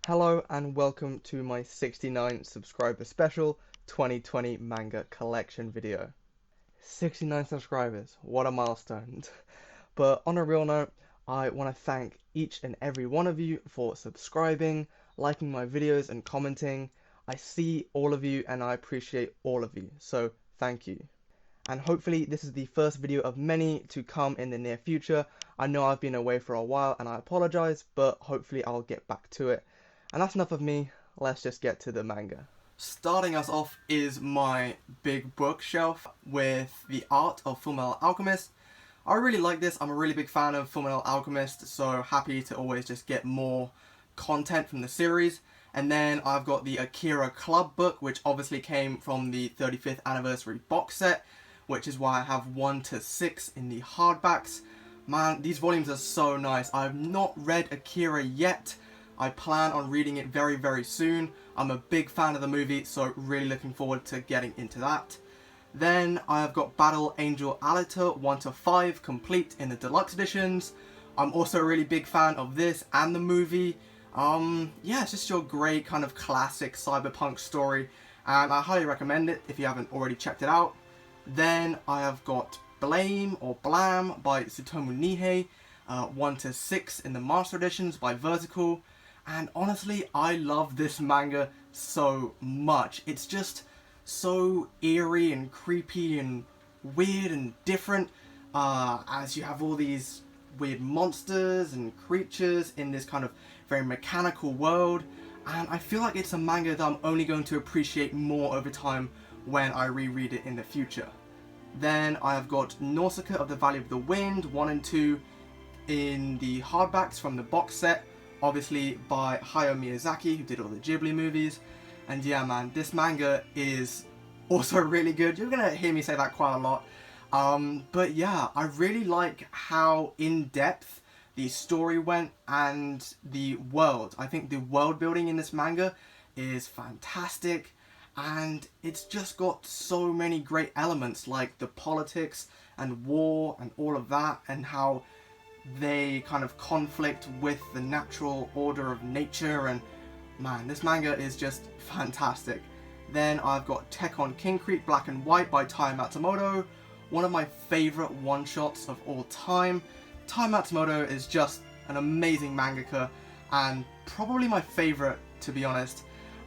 Hello and welcome to my 69 subscriber special 2020 manga collection video. 69 subscribers, what a milestone. But on a real note, I want to thank each and every one of you for subscribing, liking my videos and commenting. I see all of you and I appreciate all of you, so thank you. And hopefully this is the first video of many to come in the near future. I know I've been away for a while and I apologize, but hopefully I'll get back to it. And that's enough of me, let's just get to the manga. Starting us off is my big bookshelf with the art of Fullmetal Alchemist. I really like this, I'm a really big fan of Fullmetal Alchemist, so happy to always just get more content from the series. And then I've got the Akira Club book, which obviously came from the 35th anniversary box set, which is why I have 1 to 6 in the hardbacks. Man, these volumes are so nice. I have not read Akira yet. I plan on reading it very, very soon. I'm a big fan of the movie, so really looking forward to getting into that. Then I have got Battle Angel Alita 1 to 5 complete in the deluxe editions. I'm also a really big fan of this and the movie. Yeah, it's just your great kind of classic cyberpunk story, and I highly recommend it if you haven't already checked it out. Then I have got Blame or Blam by Tsutomu Nihei, 1 to 6 in the master editions by Vertical. And honestly, I love this manga so much. It's just so eerie and creepy and weird and different, as you have all these weird monsters and creatures in this kind of very mechanical world. And I feel like it's a manga that I'm only going to appreciate more over time when I reread it in the future. Then I have got Nausicaa of the Valley of the Wind 1 and 2 in the hardbacks from the box set, obviously by Hayao Miyazaki, who did all the Ghibli movies. And yeah, man, this manga is also really good. You're gonna hear me say that quite a lot. But yeah, I really like how in-depth the story went and the world. I think the world building in this manga is fantastic, and it's just got so many great elements like the politics and war and all of that, and how they kind of conflict with the natural order of nature. And man, this manga is just fantastic. Then I've got Tekon Kincrete Black and White by Tai Matsumoto, one of my favourite one-shots of all time. Tai Matsumoto is just an amazing mangaka and probably my favourite, to be honest.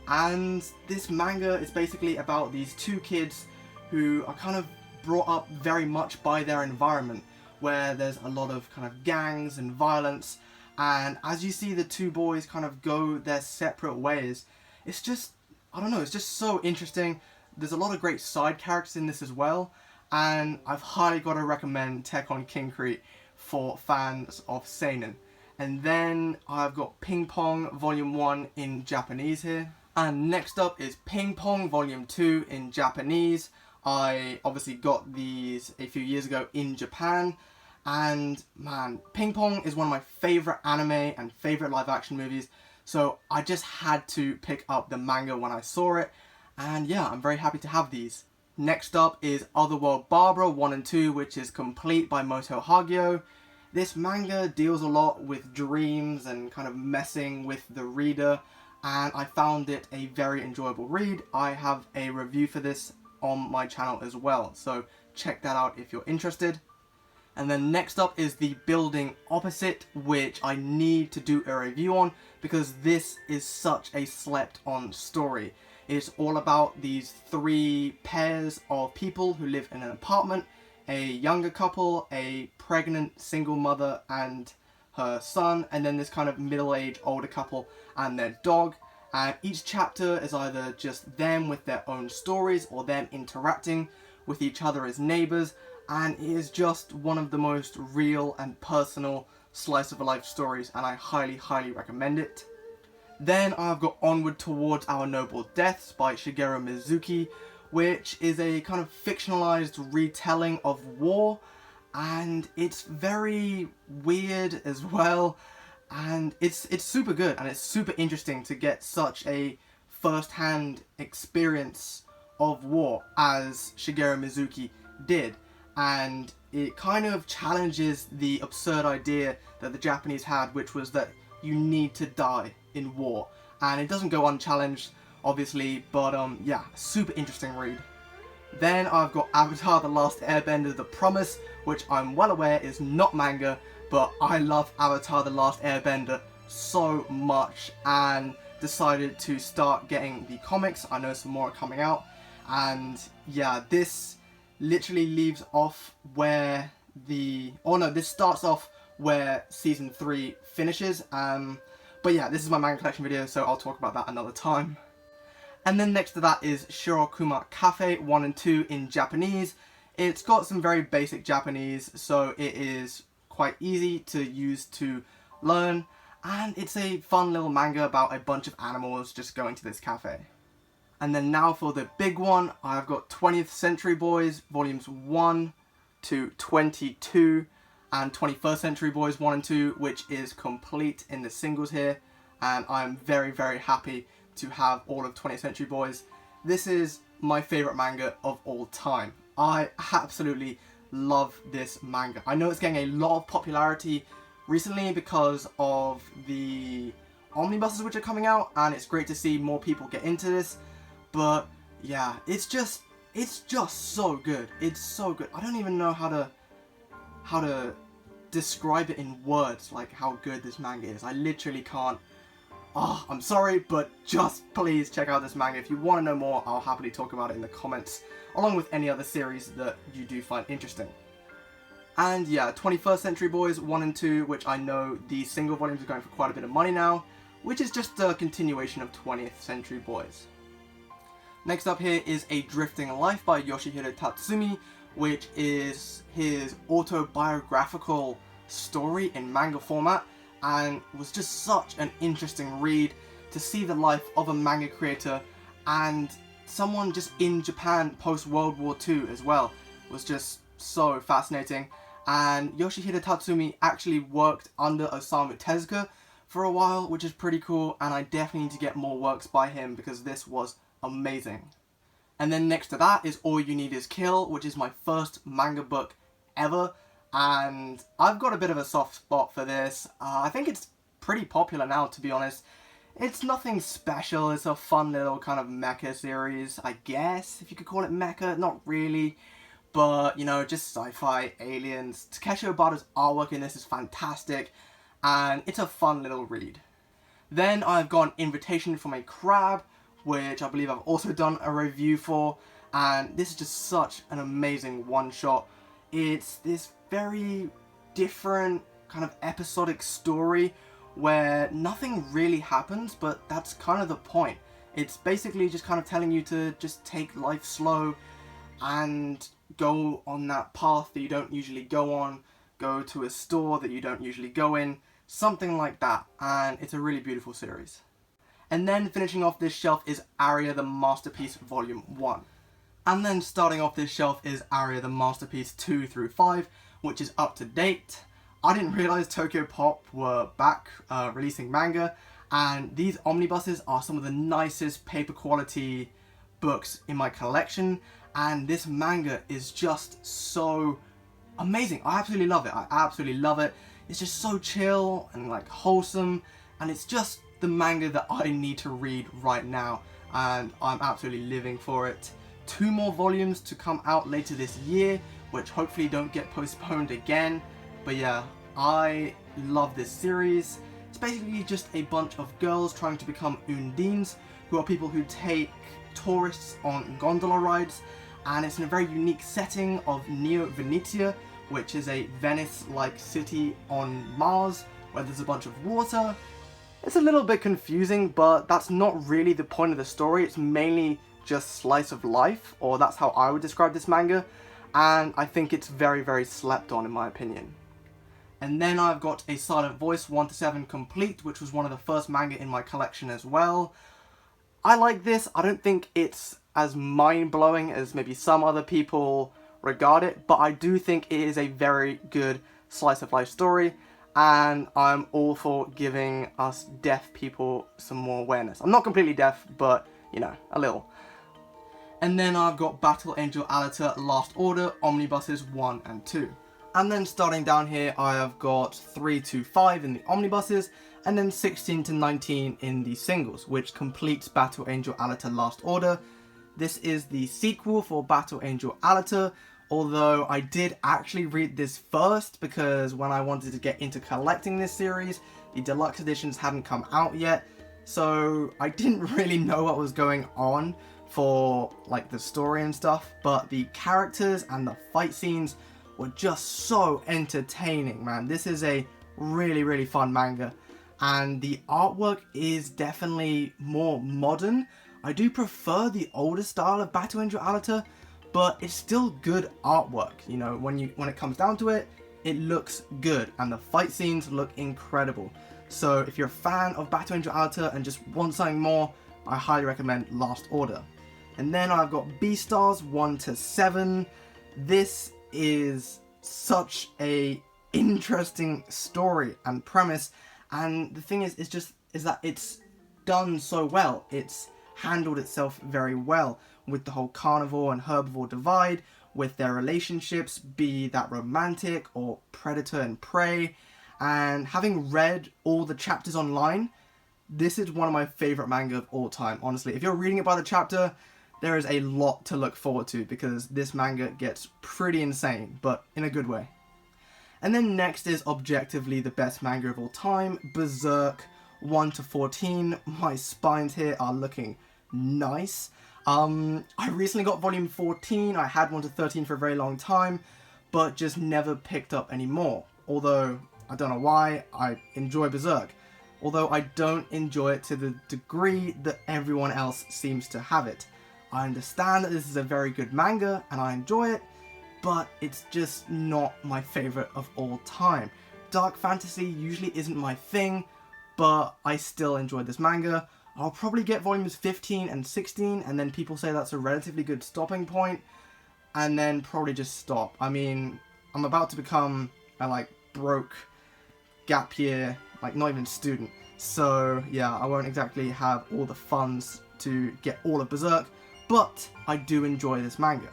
And this manga is basically about these two kids who are kind of brought up very much by their environment, where there's a lot of kind of gangs and violence, and as you see the two boys kind of go their separate ways, it's just, I don't know, it's just so interesting. There's a lot of great side characters in this as well, and I've highly got to recommend Tekon Kincrete for fans of seinen. And then I've got Ping Pong Volume 1 in Japanese here. And next up is Ping Pong Volume 2 in Japanese. I obviously got these a few years ago in Japan, and man, Ping Pong is one of my favourite anime and favourite live action movies, so I just had to pick up the manga when I saw it, and yeah, I'm very happy to have these. Next up is Otherworld Barbara 1 and 2, which is complete by Moto Hagio. This manga deals a lot with dreams and kind of messing with the reader, and I found it a very enjoyable read. I have a review for this on my channel as well, so check that out if you're interested. And then next up is The Building Opposite, which I need to do a review on because this is such a slept on story. It's all about these three pairs of people who live in an apartment, a younger couple, a pregnant single mother and her son, and then this kind of middle-aged older couple and their dog. And each chapter is either just them with their own stories or them interacting with each other as neighbours, and it is just one of the most real and personal slice of life stories, and I highly, highly recommend it. Then I've got Onward Towards Our Noble Deaths by Shigeru Mizuki, which is a kind of fictionalized retelling of war, and it's very weird as well, and it's super good, and it's super interesting to get such a first-hand experience of war as Shigeru Mizuki did. And it kind of challenges the absurd idea that the Japanese had, which was that you need to die in war, and it doesn't go unchallenged, obviously, but yeah, super interesting read. Then I've got Avatar: The Last Airbender: The Promise, which I'm well aware is not manga, but I love Avatar: The Last Airbender so much and decided to start getting the comics. I know some more are coming out, and yeah, this literally leaves off where this starts off where season 3 finishes, but yeah, this is my manga collection video, so I'll talk about that another time. And then next to that is Shirokuma Cafe 1 and 2 in Japanese. It's got some very basic Japanese, so it is quite easy to use to learn, and it's a fun little manga about a bunch of animals just going to this cafe. And then now for the big one, I've got 20th Century Boys volumes 1 to 22 and 21st Century Boys 1 and 2, which is complete in the singles here, and I'm very, very happy to have all of 20th Century Boys. This is my favourite manga of all time. I absolutely love this manga. I know it's getting a lot of popularity recently because of the omnibuses which are coming out, and it's great to see more people get into this, but yeah, it's just so good. It's so good. I don't even know how to describe it in words, like how good this manga is. I literally can't. Oh, I'm sorry, but just please check out this manga. If you want to know more, I'll happily talk about it in the comments, along with any other series that you do find interesting. And yeah, 21st Century Boys 1 and 2, which I know these single volumes are going for quite a bit of money now, which is just a continuation of 20th Century Boys. Next up here is A Drifting Life by Yoshihiro Tatsumi, which is his autobiographical story in manga format, and was just such an interesting read to see the life of a manga creator and someone just in Japan post World War II as well. It was just so fascinating, and Yoshihiro Tatsumi actually worked under Osamu Tezuka for a while, which is pretty cool, and I definitely need to get more works by him because this was amazing. And then next to that is All You Need Is Kill, which is my first manga book ever, and I've got a bit of a soft spot for this. I think it's pretty popular now, to be honest. It's nothing special, it's a fun little kind of mecha series, I guess, if you could call it mecha, not really, but, you know, just sci-fi, aliens. Takeshi Obata's artwork in this is fantastic, and it's a fun little read. Then I've got An Invitation from a Crab, which I believe I've also done a review for, and this is just such an amazing one-shot. It's this very different kind of episodic story where nothing really happens, but that's kind of the point. It's basically just kind of telling you to just take life slow and go on that path that you don't usually go on, go to a store that you don't usually go in, something like that, and it's a really beautiful series. And then finishing off this shelf is Aria the Masterpiece Volume 1. And then starting off this shelf is Aria the Masterpiece 2 through 5, which is up to date. I didn't realise Tokyo Pop were back releasing manga, and these omnibuses are some of the nicest paper quality books in my collection, and this manga is just so amazing. I absolutely love it. I absolutely love it. It's just so chill and like wholesome, and it's just the manga that I need to read right now, and I'm absolutely living for it. 2 more volumes to come out later this year, which hopefully don't get postponed again, but yeah, I love this series. It's basically just a bunch of girls trying to become undines, who are people who take tourists on gondola rides, and it's in a very unique setting of Neo Venetia, which is a Venice-like city on Mars, where there's a bunch of water. It's a little bit confusing, but that's not really the point of the story. It's mainly just slice of life, or that's how I would describe this manga, and I think it's very, very slept on in my opinion. And then I've got A Silent Voice 1 to 7 complete, which was one of the first manga in my collection as well. I like this. I don't think it's as mind-blowing as maybe some other people regard it, but I do think it is a very good slice of life story, and I'm all for giving us deaf people some more awareness. I'm not completely deaf, but, you know, a little. And then I've got Battle Angel Alita Last Order Omnibuses 1 and 2. And then starting down here, I have got 3 to 5 in the omnibuses, and then 16 to 19 in the singles, which completes Battle Angel Alita Last Order. This is the sequel for Battle Angel Alita, although I did actually read this first because when I wanted to get into collecting this series, the deluxe editions hadn't come out yet, so I didn't really know what was going on for like the story and stuff, but the characters and the fight scenes were just so entertaining, man. This is a really fun manga, and the artwork is definitely more modern. I do prefer the older style of Battle Angel Alita, but it's still good artwork. You know, when it comes down to it, it looks good, and the fight scenes look incredible. So if you're a fan of Battle Angel Alita and just want something more, I highly recommend Last Order. And then I've got Beastars 1 to 7. This is such a interesting story and premise, and the thing is that it's done so well. It's handled itself very well with the whole carnivore and herbivore divide, with their relationships, be that romantic or predator and prey. And having read all the chapters online, this is one of my favourite manga of all time, honestly. If you're reading it by the chapter, there is a lot to look forward to, because this manga gets pretty insane, but in a good way. And then next is objectively the best manga of all time, Berserk 1 to 14. My spines here are looking nice. I recently got volume 14, I had 1 to 13 for a very long time, but just never picked up any more. Although, I don't know why, I enjoy Berserk. Although I don't enjoy it to the degree that everyone else seems to have it. I understand that this is a very good manga, and I enjoy it, but it's just not my favourite of all time. Dark fantasy usually isn't my thing, but I still enjoy this manga. I'll probably get volumes 15 and 16, and then people say that's a relatively good stopping point, and then probably just stop. I mean, I'm about to become a broke gap year, not even student, so yeah, I won't exactly have all the funds to get all of Berserk, but I do enjoy this manga.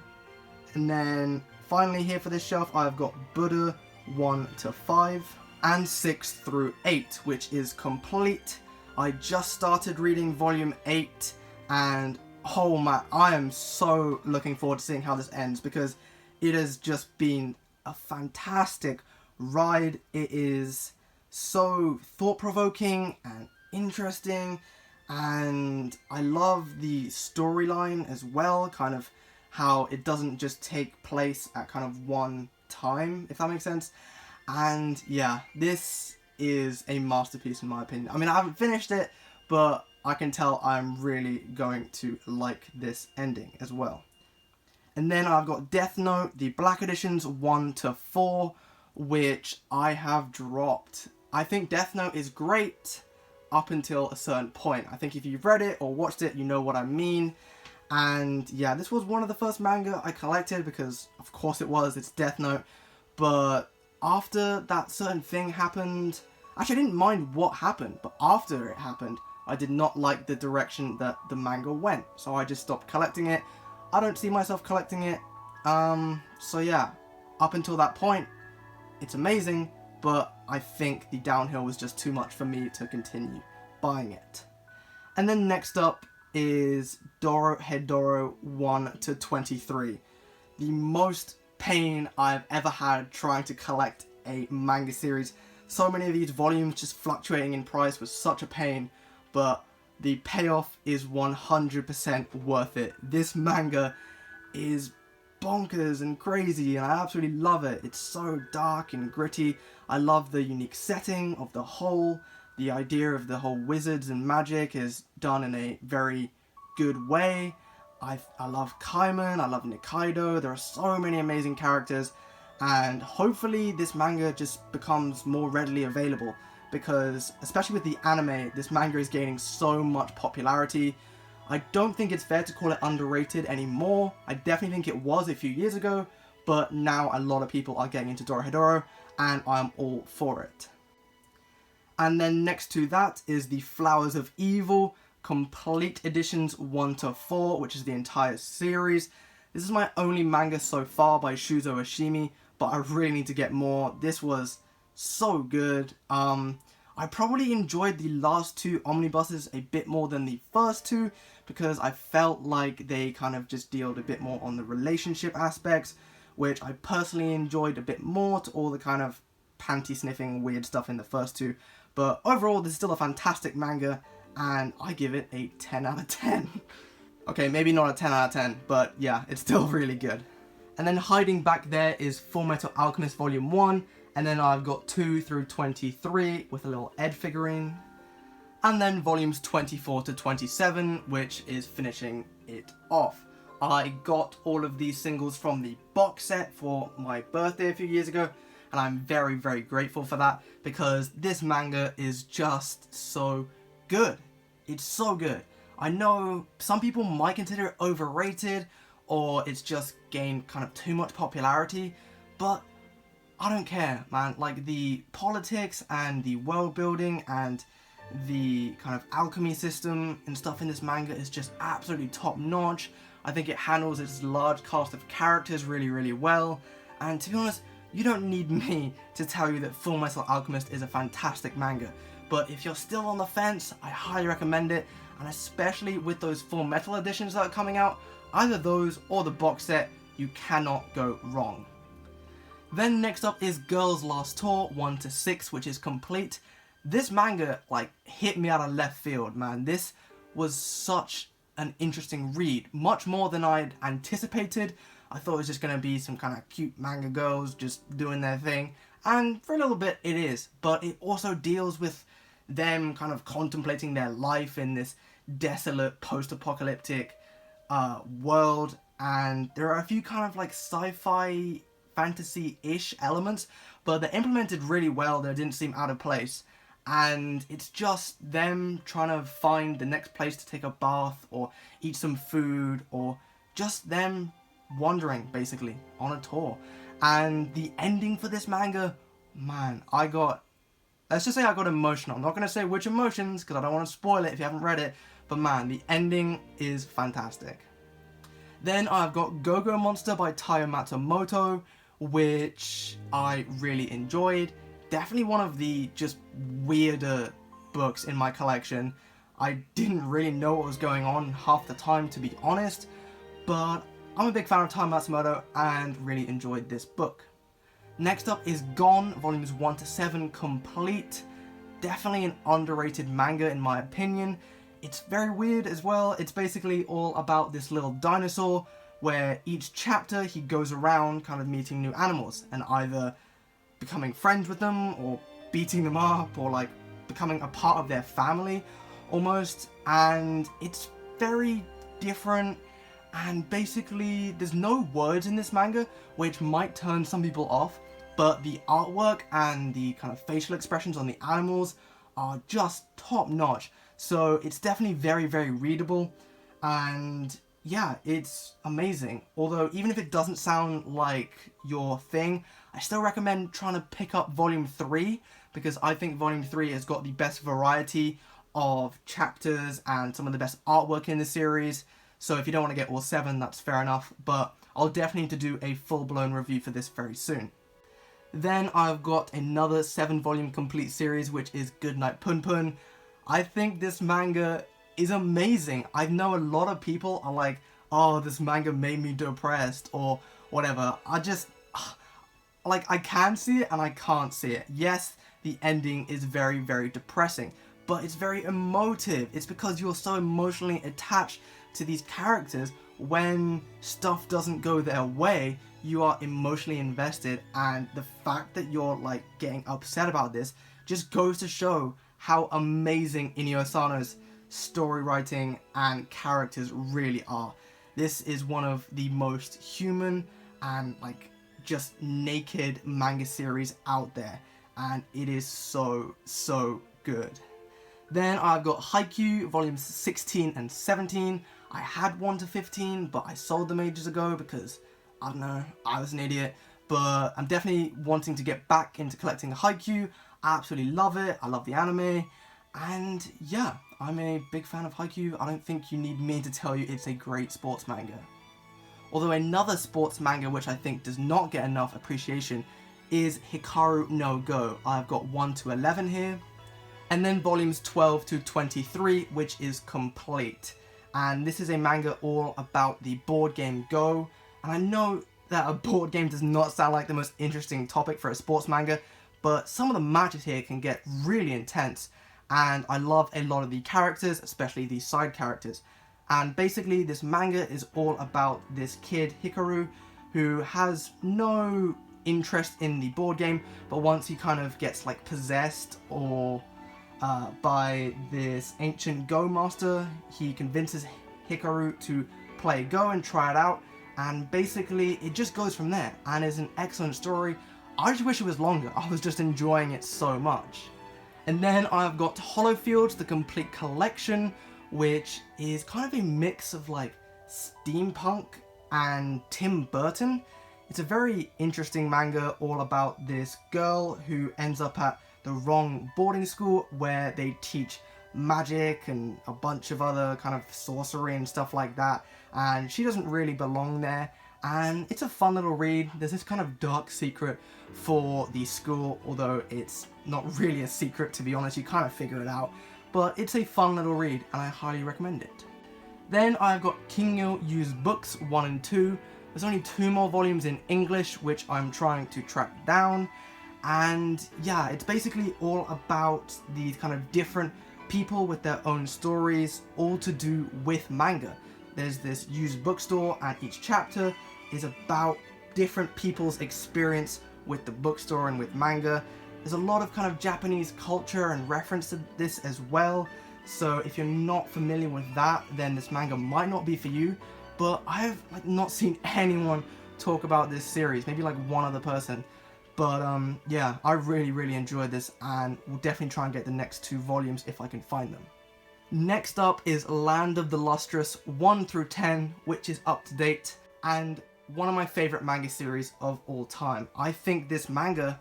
And then finally here for this shelf, I've got Buddha 1 to 5 and 6 through 8, which is complete. I just started reading volume 8, and oh man, I am so looking forward to seeing how this ends, because it has just been a fantastic ride. It is so thought-provoking and interesting, and I love the storyline as well, kind of how it doesn't just take place at kind of one time, if that makes sense. And yeah, this is a masterpiece in my opinion. I mean, I haven't finished it, but I can tell I'm really going to like this ending as well. And then I've got Death Note, the Black Editions 1 to 4, which I have dropped. I think Death Note is great up until a certain point. I think if you've read it or watched it, you know what I mean. And yeah, this was one of the first manga I collected, because of course it was, it's Death Note. But after that certain thing happened, actually I didn't mind what happened, but after it happened, I did not like the direction that the manga went. So I just stopped collecting it. I don't see myself collecting it. So yeah, up until that point, it's amazing, but I think the downhill was just too much for me to continue buying it. And then next up is Dorohedoro 1 to 23. The most pain I've ever had trying to collect a manga series. So many of these volumes just fluctuating in price was such a pain, but the payoff is 100% worth it. This manga is bonkers and crazy, and I absolutely love it. It's so dark and gritty. I love the unique setting of the whole. The idea of the whole wizards and magic is done in a very good way. I love Kaiman, I love Nikaido. There are so many amazing characters, and hopefully this manga just becomes more readily available, because especially with the anime, this manga is gaining so much popularity. I don't think it's fair to call it underrated anymore. I definitely think it was a few years ago, but now a lot of people are getting into Dorohedoro, and I'm all for it. And then next to that is the Flowers of Evil Complete Editions 1 to 4, which is the entire series. This is my only manga so far by Shuzo Oshimi, but I really need to get more. This was so good. I probably enjoyed the last two omnibuses a bit more than the first two, because I felt like they kind of just dealt a bit more on the relationship aspects, which I personally enjoyed a bit more to all the kind of panty sniffing weird stuff in the first two. But overall, this is still a fantastic manga, and I give it a 10 out of 10. Okay, maybe not a 10 out of 10, but yeah, it's still really good. And then hiding back there is Fullmetal Alchemist Volume 1, and then I've got 2 through 23 with a little Ed figurine. And then volumes 24 to 27, which is finishing it off. I got all of these singles from the box set for my birthday a few years ago, and I'm very, very grateful for that, because this manga is just so good. It's so good. I know some people might consider it overrated, or it's just gained kind of too much popularity, but I don't care, man. Like, the politics and the world building and the kind of alchemy system and stuff in this manga is just absolutely top notch. I think it handles its large cast of characters really, really well. And to be honest, you don't need me to tell you that Fullmetal Alchemist is a fantastic manga. But if you're still on the fence, I highly recommend it. And especially with those Full Metal editions that are coming out, either those or the box set, you cannot go wrong. Then next up is Girls Last Tour 1 to 6, which is complete. This manga, like, hit me out of left field, man. This was such an interesting read, much more than I'd anticipated. I thought it was just going to be some kind of cute manga girls just doing their thing, and for a little bit it is, but it also deals with them kind of contemplating their life in this desolate post-apocalyptic world, and there are a few kind of like sci-fi fantasy-ish elements, but they're implemented really well. They didn't seem out of place. And it's just them trying to find the next place to take a bath or eat some food, or just them wandering basically on a tour. And the ending for this manga, man, let's just say I got emotional. I'm not going to say which emotions because I don't want to spoil it if you haven't read it, but man, the ending is fantastic. Then I've got Go-Go Monster by Taiyo Matsumoto, which I really enjoyed. Definitely one of the just weirder books in my collection. I didn't really know what was going on half the time, to be honest, but I'm a big fan of Taiyo Matsumoto and really enjoyed this book. Next up is Gone, volumes 1 to 7 complete. Definitely an underrated manga in my opinion. It's very weird as well. It's basically all about this little dinosaur where each chapter he goes around kind of meeting new animals and either becoming friends with them or beating them up or like becoming a part of their family almost. And it's very different, and basically there's no words in this manga, which might turn some people off, but the artwork and the kind of facial expressions on the animals are just top notch. So it's definitely very, very readable, and yeah, it's amazing. Although even if it doesn't sound like your thing, I still recommend trying to pick up volume 3, because I think volume 3 has got the best variety of chapters and some of the best artwork in the series. So if you don't want to get all 7, that's fair enough, but I'll definitely need to do a full-blown review for this very soon. Then I've got another 7-volume complete series, which is Goodnight Punpun. I think this manga is amazing. I know a lot of people are like, oh, this manga made me depressed or whatever. I can see it and I can't see it. Yes, the ending is very, very depressing, but it's very emotive. It's because you're so emotionally attached to these characters. When stuff doesn't go their way, you are emotionally invested, and the fact that you're like getting upset about this just goes to show how amazing Inio Asano's story writing and characters really are. This is one of the most human and like just naked manga series out there, and it is so, so good. Then I've got Haikyuu volumes 16 and 17. I had 1 to 15, but I sold them ages ago because, I don't know, I was an idiot. But I'm definitely wanting to get back into collecting Haikyuu. I absolutely love it. I love the anime. And yeah, I'm a big fan of Haikyuu. I don't think you need me to tell you it's a great sports manga. Although another sports manga which I think does not get enough appreciation is Hikaru no Go. I've got 1 to 11 here. and then volumes 12 to 23, which is complete. And this is a manga all about the board game Go. And I know that a board game does not sound like the most interesting topic for a sports manga, but some of the matches here can get really intense. And I love a lot of the characters, especially the side characters. And basically this manga is all about this kid, Hikaru, who has no interest in the board game, but once he kind of gets like possessed or by this ancient Go master, he convinces Hikaru to play Go and try it out, and basically it just goes from there, and it's an excellent story. I just wish it was longer. I was just enjoying it so much. And then I've got Hollowfields, the complete collection, which is kind of a mix of like steampunk and Tim Burton. It's a very interesting manga all about this girl who ends up at the wrong boarding school where they teach magic and a bunch of other kind of sorcery and stuff like that, and she doesn't really belong there. And it's a fun little read. There's this kind of dark secret for the school, although it's not really a secret, to be honest, you kind of figure it out, but it's a fun little read and I highly recommend it. Then I've got Kingyo Used Books 1 and 2. There's only 2 more volumes in English, which I'm trying to track down. And yeah, it's basically all about these kind of different people with their own stories, all to do with manga. There's this used bookstore, and each chapter is about different people's experience with the bookstore and with manga. There's a lot of kind of Japanese culture and reference to this as well. So if you're not familiar with that, then this manga might not be for you. But I've like not seen anyone talk about this series, maybe like one other person. But yeah, I really enjoyed this, and will definitely try and get the next 2 volumes if I can find them. Next up is Land of the Lustrous 1 through 10, which is up to date, and one of my favourite manga series of all time. I think this manga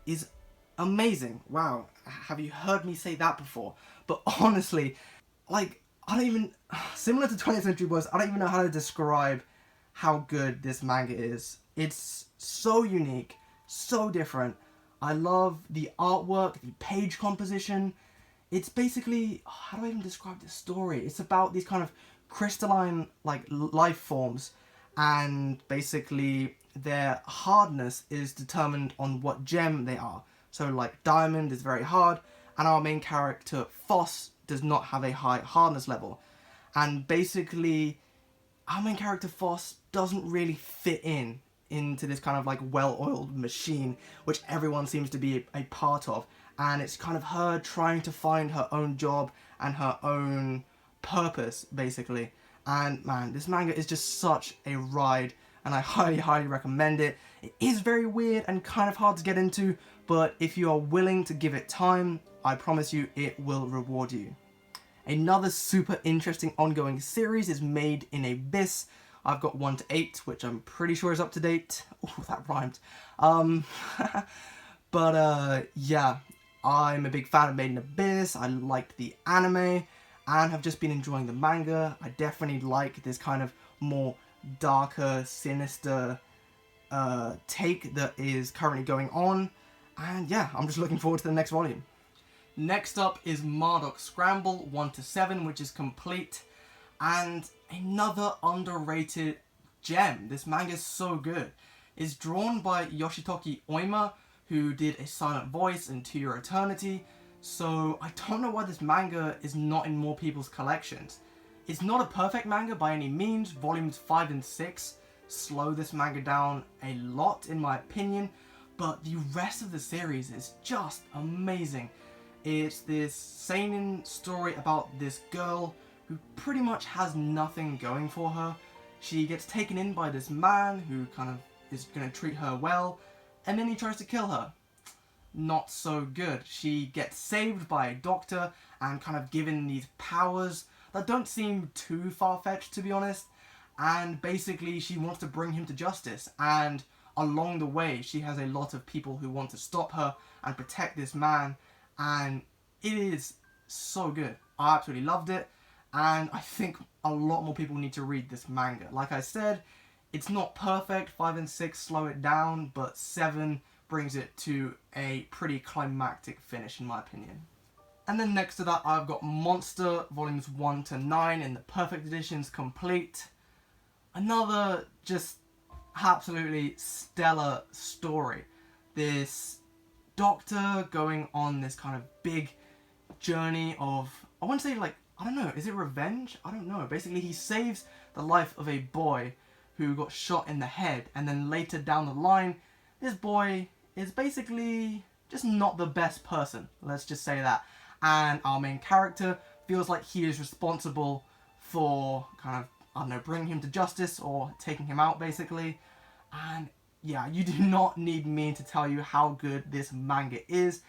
is amazing. Wow, have you heard me say that before? But honestly, like, I don't even, similar to 20th Century Boys, I don't even know how to describe how good this manga is. It's so unique, so different. I love the artwork, the page composition. It's basically, how do I even describe this story? It's about these kind of crystalline like life forms, and basically their hardness is determined on what gem they are. So like diamond is very hard, and our main character Foss does not have a high hardness level. And basically our main character Foss doesn't really fit into this kind of like well-oiled machine which everyone seems to be a part of, and it's kind of her trying to find her own job and her own purpose basically. And man, this manga is just such a ride, and I highly recommend it. It is very weird and kind of hard to get into, but if you are willing to give it time, I promise you it will reward you. Another super interesting ongoing series is Made in Abyss. I've got 1 to 8, which I'm pretty sure is up to date. Oh, that rhymed. Yeah, I'm a big fan of Made in Abyss. I liked the anime and have just been enjoying the manga. I definitely like this kind of more darker, sinister take that is currently going on. And yeah, I'm just looking forward to the next volume. Next up is Marduk Scramble 1 to 7, which is complete. And another underrated gem. This manga is so good. It's drawn by Yoshitoki Oima, who did A Silent Voice and To Your Eternity. So I don't know why this manga is not in more people's collections. It's not a perfect manga by any means. Volumes 5 and 6 slow this manga down a lot in my opinion, but the rest of the series is just amazing. It's this seinen story about this girl who pretty much has nothing going for her. She gets taken in by this man who kind of is going to treat her well, and then he tries to kill her. Not so good. She gets saved by a doctor and kind of given these powers that don't seem too far-fetched, to be honest, and basically she wants to bring him to justice, and along the way she has a lot of people who want to stop her and protect this man, and it is so good. I absolutely loved it, and I think a lot more people need to read this manga. Like I said, it's not perfect. 5 and 6 slow it down, but 7 brings it to a pretty climactic finish in my opinion. And then next to that, I've got Monster volumes 1 to 9 in the Perfect Editions complete. Another just absolutely stellar story. This doctor going on this kind of big journey of, I want to say, like, I don't know, is it revenge? I don't know. Basically, he saves the life of a boy who got shot in the head, and then later down the line, this boy is basically just not the best person. Let's just say that. And our main character feels like he is responsible for kind of, I don't know, bringing him to justice or taking him out, basically. And yeah, you do not need me to tell you how good this manga is.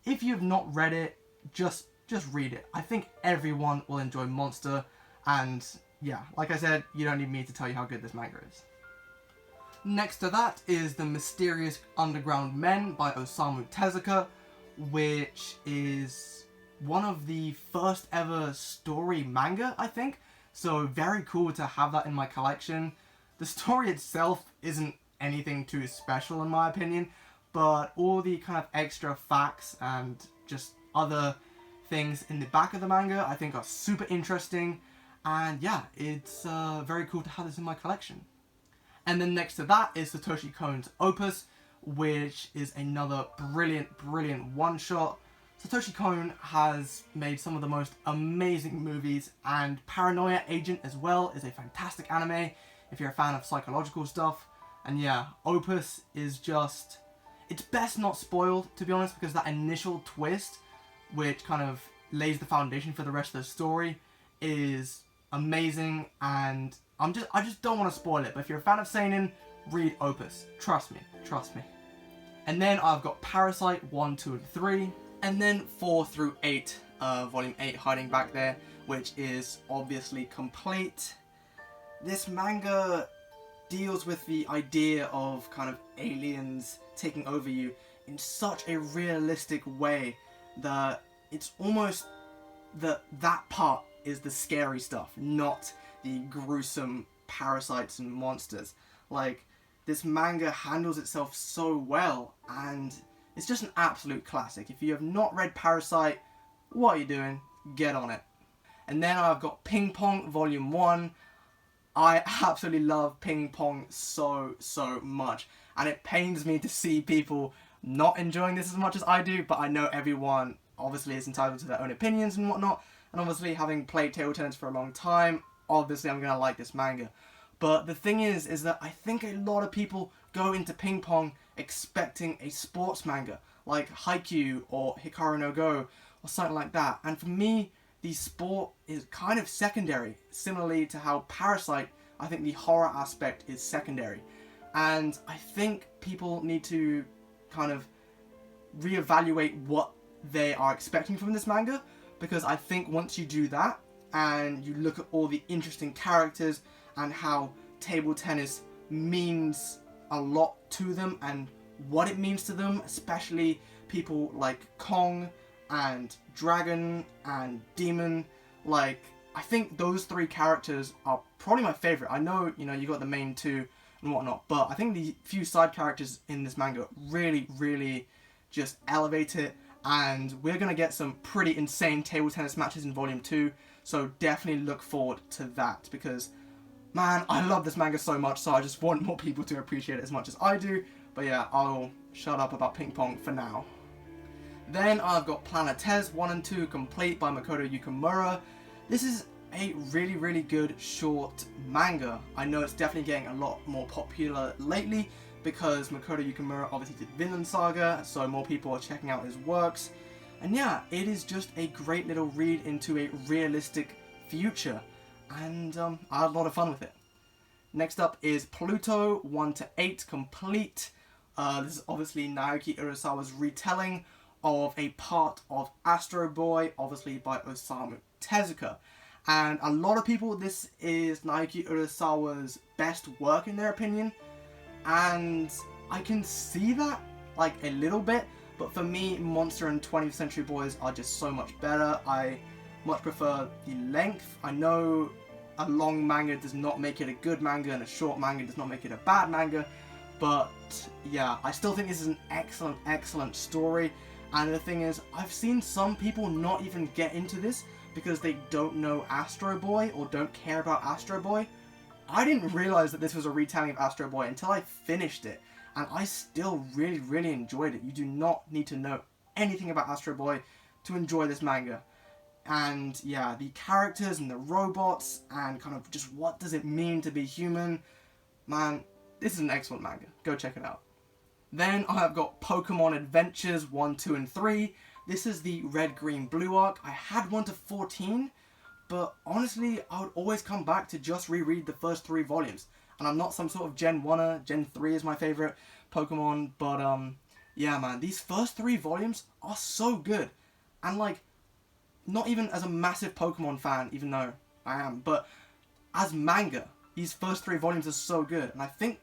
If you've not read it, just read it. I think everyone will enjoy Monster, and yeah, like I said, you don't need me to tell you how good this manga is. Next to that is The Mysterious Underground Men by Osamu Tezuka, which is one of the first ever story manga, I think. So very cool to have that in my collection. The story itself isn't anything too special in my opinion, but all the kind of extra facts and just other things in the back of the manga I think are super interesting, and yeah, it's very cool to have this in my collection. And then next to that is Satoshi Kon's Opus, which is another brilliant one-shot. Satoshi Kon has made some of the most amazing movies, and Paranoia Agent as well is a fantastic anime if you're a fan of psychological stuff. And yeah, Opus is just, it's best not spoiled, to be honest, because that initial twist, which kind of lays the foundation for the rest of the story, is amazing, and I just don't want to spoil it. But if you're a fan of seinen, read Opus. Trust me. And then I've got Parasite 1, 2, and 3, and then 4 through 8, volume 8 hiding back there, which is obviously complete. This manga deals with the idea of kind of aliens taking over you in such a realistic way that it's almost that part is the scary stuff, not the gruesome parasites and monsters. Like, this manga handles itself so well, and it's just an absolute classic. If you have not read Parasite, what are you doing? Get on it. And then I've got Ping Pong Volume 1. I absolutely love Ping Pong so much, and it pains me to see people not enjoying this as much as I do, but I know everyone obviously is entitled to their own opinions and whatnot, and obviously having played table tennis for a long time, obviously I'm going to like this manga. But the thing is that I think a lot of people go into Ping Pong expecting a sports manga, like Haikyuu or Hikaru no Go, or something like that, and for me, the sport is kind of secondary, similarly to how Parasite, I think the horror aspect is secondary. And I think people need to kind of reevaluate what they are expecting from this manga, because I think once you do that, and you look at all the interesting characters and how table tennis means a lot to them and what it means to them, especially people like Kong and Dragon and Demon, like, I think those three characters are probably my favourite. I know, you got the main two and whatnot, but I think the few side characters in this manga really just elevate it, and we're going to get some pretty insane table tennis matches in Volume 2, so definitely look forward to that, because, man, I love this manga so much, so I just want more people to appreciate it as much as I do. But yeah, I'll shut up about Ping Pong for now. Then I've got Planetes 1 and 2 complete by Makoto Yukimura. This is a really good short manga. I know it's definitely getting a lot more popular lately because Makoto Yukimura obviously did Vinland Saga, so more people are checking out his works. And yeah, it is just a great little read into a realistic future, and I had a lot of fun with it. Next up is Pluto 1 to 8 complete. This is obviously Naoki Urasawa's retelling of a part of Astro Boy, obviously by Osamu Tezuka. And a lot of people, this is Naoki Urasawa's best work in their opinion, and I can see that, like, a little bit, but for me, Monster and 20th Century Boys are just so much better. I much prefer the length. I know a long manga does not make it a good manga, and a short manga does not make it a bad manga, but yeah, I still think this is an excellent story, And the thing is, I've seen some people not even get into this because they don't know Astro Boy or don't care about Astro Boy. I didn't realize that this was a retelling of Astro Boy until I finished it, and I still really enjoyed it. You do not need to know anything about Astro Boy to enjoy this manga. And yeah, the characters and the robots and kind of just what does it mean to be human, man, this is an excellent manga. Go check it out. Then I have got Pokemon Adventures 1, 2, and 3. This is the Red, Green, Blue arc. I had 1 to 14, but honestly, I would always come back to just reread the first 3 volumes. And I'm not some sort of Gen 1er, Gen 3 is my favourite Pokemon, but yeah man, these first 3 volumes are so good. And like, not even as a massive Pokemon fan, even though I am, but as manga, these first 3 volumes are so good. And I think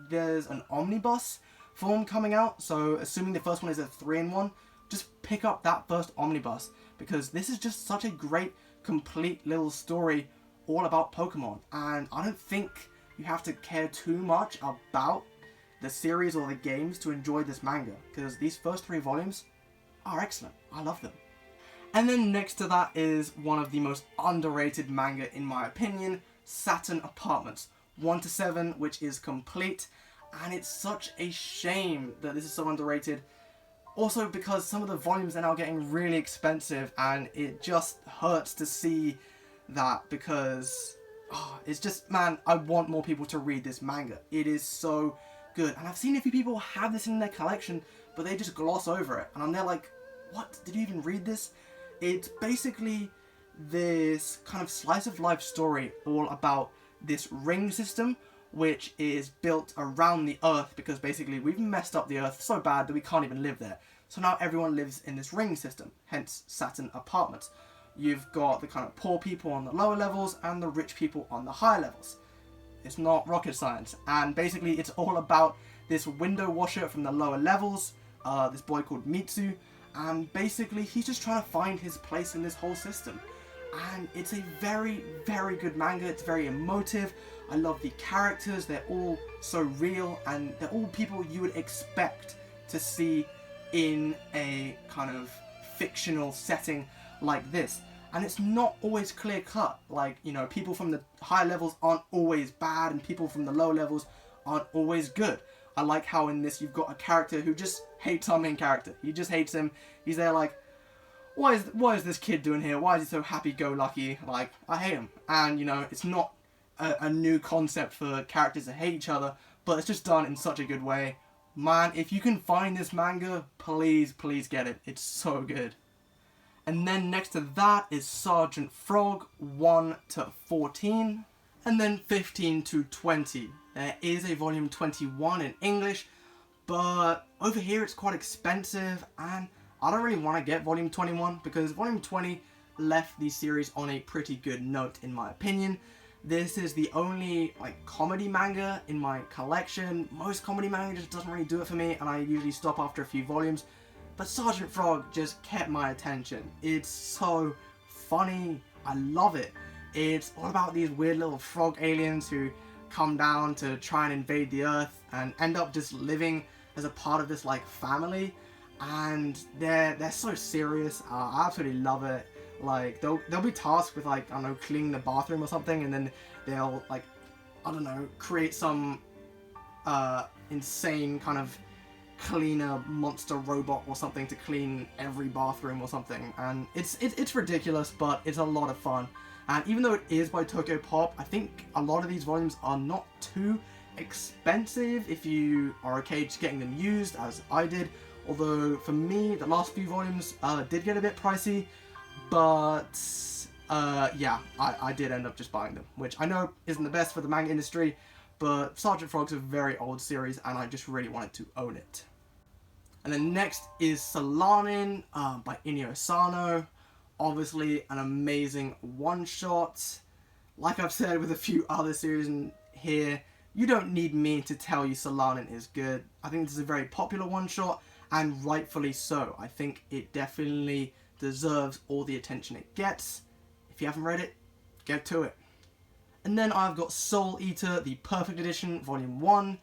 there's an omnibus form coming out, so assuming the first one is a 3-in-1, just pick up that first omnibus, because this is just such a great, complete little story all about Pokemon. And I don't think you have to care too much about the series or the games to enjoy this manga, because these first 3 volumes are excellent. I love them. And then next to that is one of the most underrated manga in my opinion, Saturn Apartments 1 to 7, which is complete, and it's such a shame that this is so underrated. Also because some of the volumes are now getting really expensive, and it just hurts to see that, because it's just, man, I want more people to read this manga. It is so good, and I've seen a few people have this in their collection, but they just gloss over it, and I'm there like, what? Did you even read this? It's basically this kind of slice of life story all about this ring system, which is built around the Earth, because basically we've messed up the Earth so bad that we can't even live there. So now everyone lives in this ring system, hence Saturn Apartments. You've got the kind of poor people on the lower levels and the rich people on the higher levels. It's not rocket science, and basically it's all about this window washer from the lower levels, this boy called Mitsu, and basically he's just trying to find his place in this whole system. And it's a very good manga. It's very emotive. I love the characters. They're all so real, and they're all people you would expect to see in a kind of fictional setting like this. And it's not always clear cut. Like, you know, people from the high levels aren't always bad, and people from the low levels aren't always good. I like how in this you've got a character who just hates our main character. He just hates him. He's there like, why is this kid doing here? Why is he so happy-go-lucky? Like, I hate him. And, you know, it's not a new concept for characters to hate each other, but it's just done in such a good way. Man, if you can find this manga, please get it. It's so good. And then next to that is Sergeant Frog 1 to 14. And then 15 to 20. There is a volume 21 in English, but over here it's quite expensive, and I don't really want to get volume 21 because volume 20 left the series on a pretty good note in my opinion. This is the only like comedy manga in my collection. Most comedy manga just doesn't really do it for me, and I usually stop after a few volumes. But Sergeant Frog just kept my attention. It's so funny. I love it. It's all about these weird little frog aliens who come down to try and invade the Earth and end up just living as a part of this like family. And they're so serious. I absolutely love it. Like they'll be tasked with like, I don't know, cleaning the bathroom or something, and then they'll like, I don't know, create some insane kind of cleaner monster robot or something to clean every bathroom or something. And it's ridiculous, but it's a lot of fun. And even though it is by Tokyo Pop, I think a lot of these volumes are not too expensive if you are okay just getting them used, as I did. Although for me, the last few volumes did get a bit pricey, but yeah, I did end up just buying them, which I know isn't the best for the manga industry, but Sergeant Frog's a very old series and I just really wanted to own it. And then next is Solanin by Inyo Asano. Obviously an amazing one-shot. Like I've said with a few other series in here, you don't need me to tell you Solanin is good. I think this is a very popular one-shot, and rightfully so. I think it definitely deserves all the attention it gets. If you haven't read it, get to it. And then I've got Soul Eater, the Perfect Edition, Volume 1,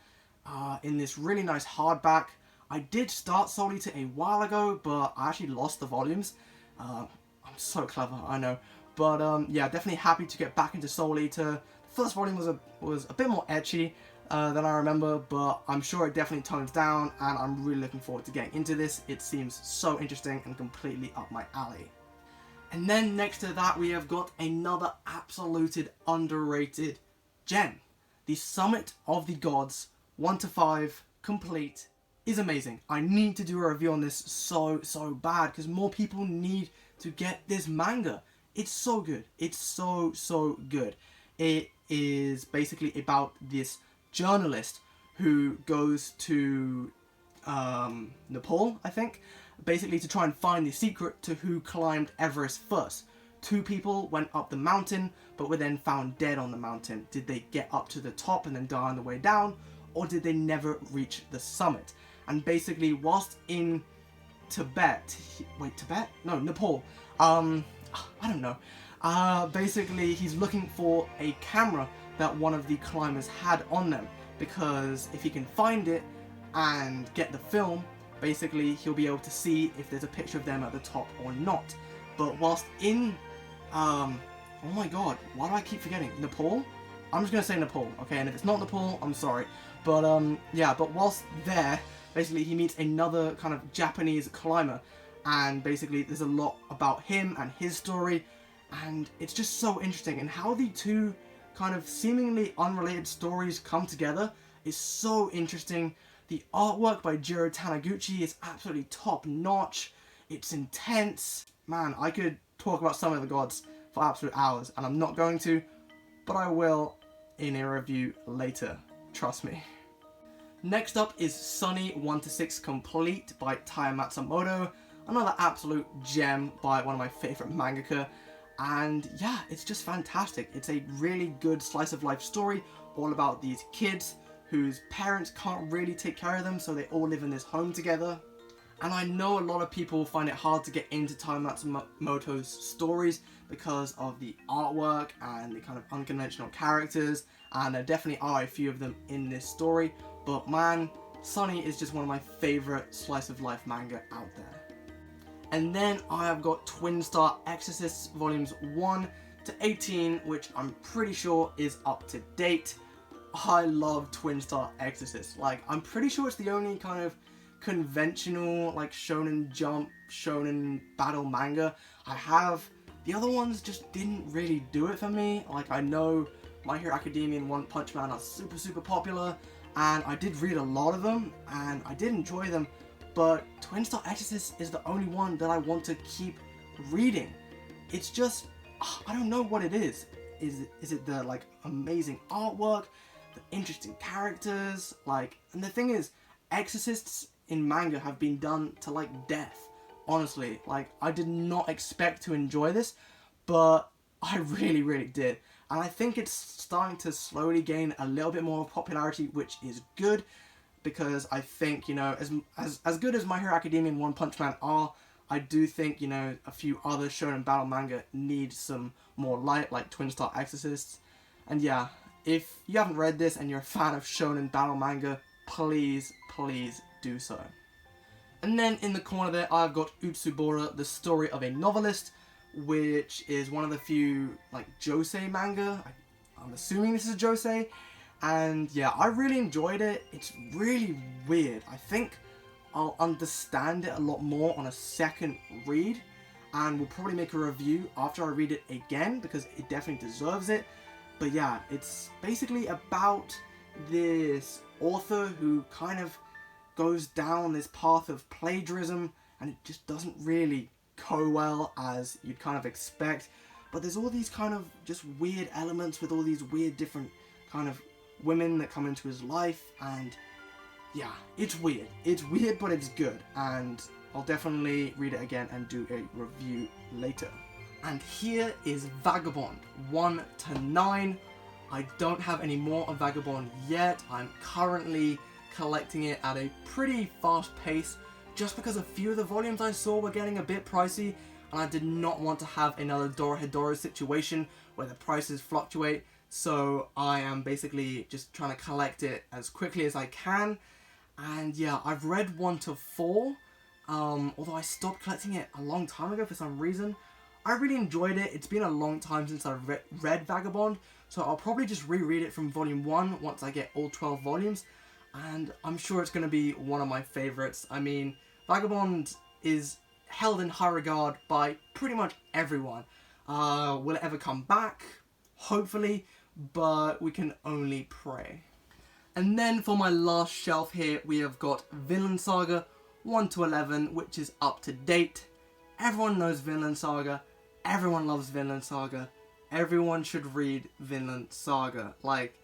in this really nice hardback. I did start Soul Eater a while ago, but I actually lost the volumes. I'm so clever, I know. But yeah, definitely happy to get back into Soul Eater. The first volume was a bit more ecchi than I remember, but I'm sure it definitely tones down, and I'm really looking forward to getting into this. It seems so interesting and completely up my alley. And then next to that, we have got another absolute underrated gem. The Summit of the Gods, 1 to 5, complete, is amazing. I need to do a review on this so bad, because more people need to get this manga. It's so good. It's so good. It is basically about this journalist who goes to Nepal, I think, basically to try and find the secret to who climbed Everest first. 2 people went up the mountain, but were then found dead on the mountain. Did they get up to the top and then die on the way down, or did they never reach the summit? And basically, whilst in Nepal. I don't know. Basically, he's looking for a camera that one of the climbers had on them, because if he can find it and get the film, basically he'll be able to see if there's a picture of them at the top or not. But whilst in, oh my god, why do I keep forgetting? Nepal? I'm just gonna say Nepal, okay? And if it's not Nepal, I'm sorry. But yeah, but whilst there, basically he meets another kind of Japanese climber, and basically there's a lot about him and his story, and it's just so interesting, and how the two kind of seemingly unrelated stories come together is so interesting. The artwork by Jiro Taniguchi is absolutely top notch. It's intense. Man, I could talk about Summit of the Gods for absolute hours, and I'm not going to, but I will in a review later. Trust me. Next up is Sunny 1 to 6 Complete by Taya Matsumoto. Another absolute gem by one of my favourite mangaka. And yeah, it's just fantastic. It's a really good slice of life story all about these kids whose parents can't really take care of them, so they all live in this home together. And I know a lot of people find it hard to get into Taya Matsumoto's stories because of the artwork and the kind of unconventional characters, and there definitely are a few of them in this story, but man, Sunny is just one of my favourite slice of life manga out there. And then I have got Twin Star Exorcists volumes 1 to 18, which I'm pretty sure is up to date. I love Twin Star Exorcists. Like, I'm pretty sure it's the only kind of conventional, like, Shonen Jump, Shonen Battle manga I have. The other ones just didn't really do it for me. Like, I know My Hero Academia and One Punch Man are super popular, and I did read a lot of them, and I did enjoy them, but Twin Star Exorcist is the only one that I want to keep reading. It's just, I don't know what it is. Is it the, like, amazing artwork, the interesting characters, like, and the thing is, Exorcists in manga have been done to, like, death. Honestly, like, I did not expect to enjoy this, but I really did. And I think it's starting to slowly gain a little bit more popularity, which is good, because I think, you know, as good as My Hero Academia and One Punch Man are, I do think, you know, a few other shonen battle manga need some more light, like Twin Star Exorcists. And yeah, if you haven't read this and you're a fan of shonen battle manga, please do so. And then in the corner there, I've got Utsubora, the story of a novelist, which is one of the few, like, josei manga. I'm assuming this is josei. And yeah, I really enjoyed it. It's really weird. I think I'll understand it a lot more on a second read, and we'll probably make a review after I read it again, because it definitely deserves it. But yeah, it's basically about this author who kind of goes down this path of plagiarism, and it just doesn't really go well as you'd kind of expect. But there's all these kind of just weird elements with all these weird different kind of women that come into his life, and yeah, it's weird. It's weird, but it's good, and I'll definitely read it again and do a review later. And here is Vagabond 1 to 9. I don't have any more of Vagabond yet. I'm currently collecting it at a pretty fast pace, just because a few of the volumes I saw were getting a bit pricey, and I did not want to have another Dorohedoro situation where the prices fluctuate. So I am basically just trying to collect it as quickly as I can. And yeah, I've read 1 to 4, although I stopped collecting it a long time ago for some reason. I really enjoyed it. It's been a long time since I've read Vagabond, so I'll probably just reread it from volume 1 once I get all 12 volumes, and I'm sure it's going to be one of my favourites. I mean, Vagabond is held in high regard by pretty much everyone. Will it ever come back? Hopefully, but we can only pray. And then for my last shelf here, we have got Vinland Saga 1 to 11, which is up to date. Everyone knows Vinland Saga. Everyone loves Vinland Saga. Everyone should read Vinland Saga. Like,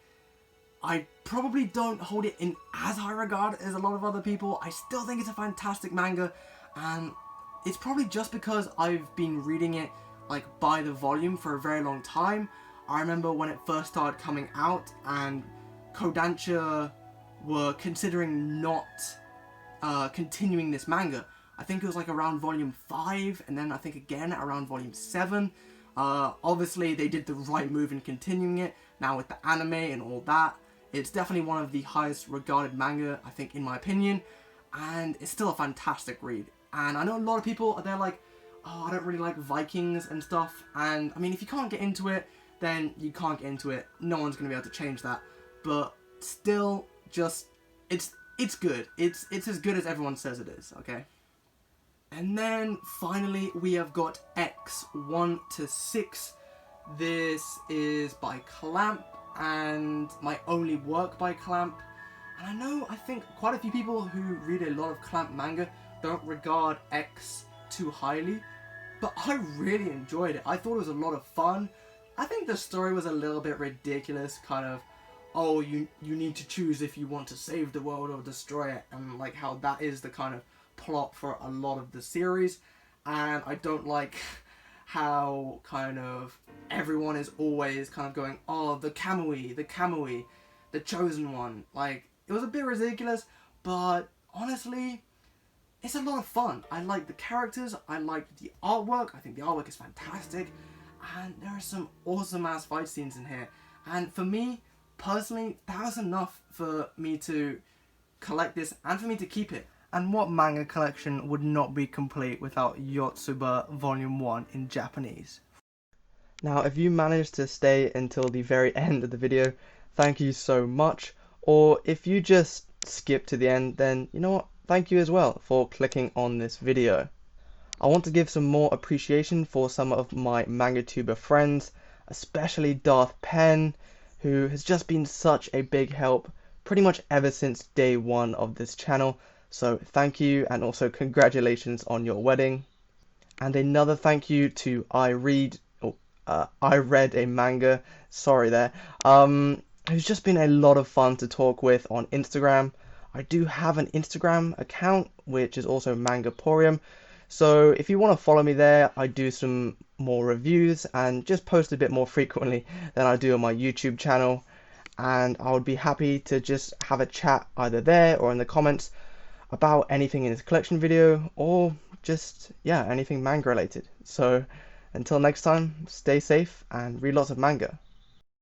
I probably don't hold it in as high regard as a lot of other people. I still think it's a fantastic manga, and it's probably just because I've been reading it like by the volume for a very long time. I remember when it first started coming out, and Kodansha were considering not continuing this manga. I think it was like around volume 5, and then I think again around volume 7. Obviously they did the right move in continuing it. Now with the anime and all that, it's definitely one of the highest regarded manga, I think, in my opinion, and it's still a fantastic read. And I know a lot of people are there like, oh, I don't really like Vikings and stuff, and I mean, if you can't get into it, then you can't get into it. No one's going to be able to change that. But still, just, it's good. It's as good as everyone says it is, okay? And then, finally, we have got X 1 to 6. This is by Clamp, and my only work by Clamp. And I know, I think, quite a few people who read a lot of Clamp manga don't regard X too highly, but I really enjoyed it. I thought it was a lot of fun. I think the story was a little bit ridiculous, kind of, oh, you need to choose if you want to save the world or destroy it, and like how that is the kind of plot for a lot of the series. And I don't like how kind of everyone is always kind of going, oh, the Kamui, the chosen one. Like, it was a bit ridiculous, but honestly, it's a lot of fun. I like the characters, I like the artwork. I think the artwork is fantastic, and there are some awesome ass fight scenes in here. And for me, personally, that was enough for me to collect this and for me to keep it. And what manga collection would not be complete without Yotsuba Volume 1 in Japanese? Now, if you managed to stay until the very end of the video, thank you so much. Or if you just skip to the end, then you know what? Thank you as well for clicking on this video. I want to give some more appreciation for some of my MangaTuber friends, especially Darth Penn, who has just been such a big help pretty much ever since day 1 of this channel. So thank you, and also congratulations on your wedding. And another thank you to I Read a Manga, sorry there, who's just been a lot of fun to talk with on Instagram. I do have an Instagram account, which is also Mangaporium. So if you want to follow me there, I do some more reviews and just post a bit more frequently than I do on my YouTube channel. And I would be happy to just have a chat either there or in the comments about anything in this collection video, or just, yeah, anything manga related. So until next time, stay safe and read lots of manga.